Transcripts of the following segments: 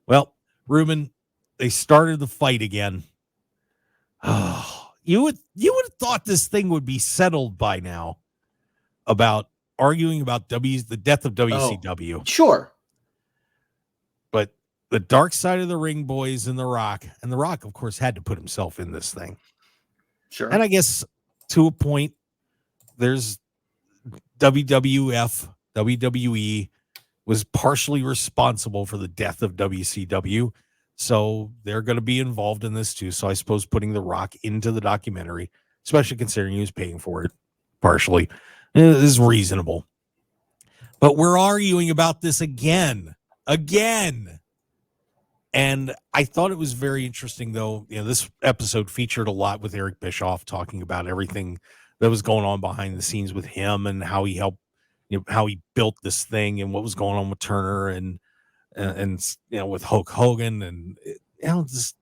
Well, Reuben, they started the fight again. Oh, you would have thought this thing would be settled by now about arguing about the death of Oh, WCW. sure. But the Dark Side of the Ring boys and The Rock, of course, had to put himself in this thing. Sure. And I guess to a point, there's WWE was partially responsible for the death of WCW. So they're going to be involved in this too. So I suppose putting The Rock into the documentary, especially considering he was paying for it partially, is reasonable. But we're arguing about this again. And I thought it was very interesting, though. This episode featured a lot with Eric Bischoff talking about everything that was going on behind the scenes with him and how he helped, how he built this thing and what was going on with Turner and with Hulk Hogan and just,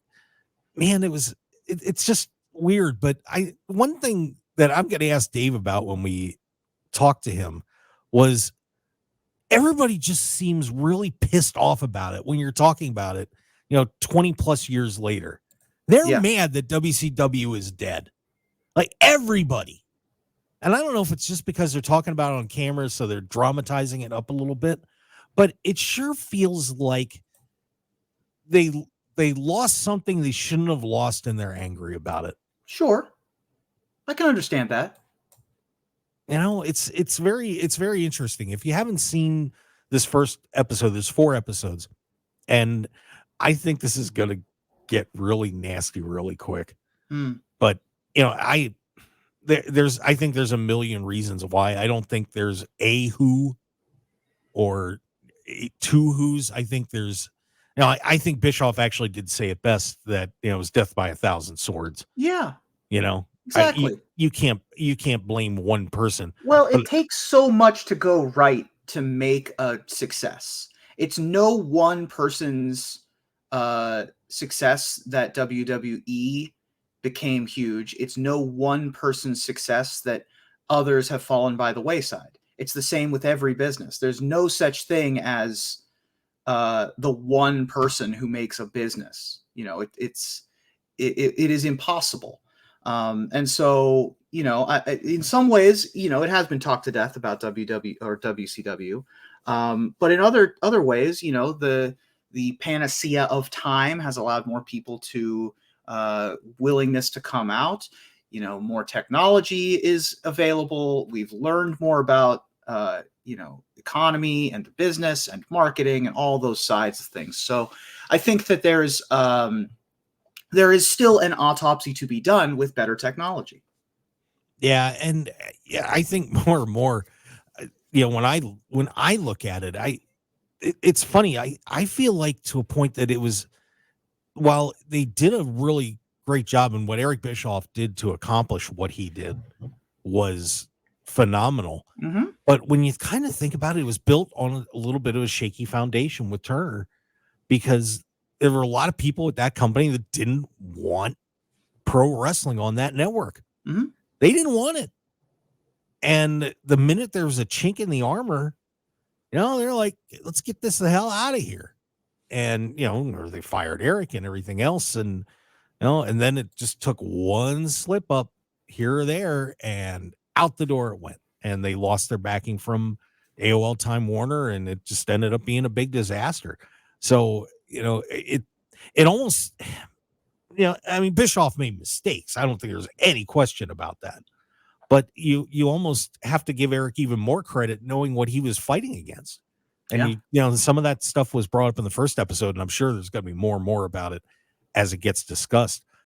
man, it's just weird. But one thing that I'm going to ask Dave about when we talk to him was everybody just seems really pissed off about it when you're talking about it, 20 plus years later. They're mad that WCW is dead. Like everybody. And I don't know if it's just because they're talking about it on camera, so they're dramatizing it up a little bit, but it sure feels like they lost something they shouldn't have lost and they're angry about it. Sure. I can understand that. It's very interesting. If you haven't seen this first episode, there's 4 episodes, and I think this is going to get really nasty really quick. But I think there's a million reasons why. I don't think there's a who or two who's. I think there's, I think Bischoff actually did say it best that it was death by 1,000 swords. Yeah. Exactly. You can't blame one person. Well, it takes so much to go right to make a success. It's no one person's success that WWE became huge. It's no one person's success that others have fallen by the wayside. It's the same with every business. There's no such thing as the one person who makes a business. It is impossible. And so, in some ways, it has been talked to death about WW or WCW. But in other ways, the panacea of time has allowed more people to willingness to come out. More technology is available. We've learned more about, economy and the business and marketing and all those sides of things. So I think that there is still an autopsy to be done with better technology. Yeah. And I think more and more, when I look at it, it's funny. I feel like to a point that it was, while they did a really great job, and what Eric Bischoff did to accomplish what he did was phenomenal. Mm-hmm. But when you kind of think about it, it was built on a little bit of a shaky foundation with Turner, because there were a lot of people at that company that didn't want pro wrestling on that network. Mm-hmm. They didn't want it. And the minute there was a chink in the armor, they're like, let's get this the hell out of here. And, or they fired Eric and everything else. And, and then it just took one slip up here or there and out the door it went. And they lost their backing from AOL Time Warner, and it just ended up being a big disaster. So, it almost, Bischoff made mistakes. I don't think there's any question about that. But you almost have to give Eric even more credit, knowing what he was fighting against. And, some of that stuff was brought up in the first episode, and I'm sure there's going to be more and more about it as it gets discussed.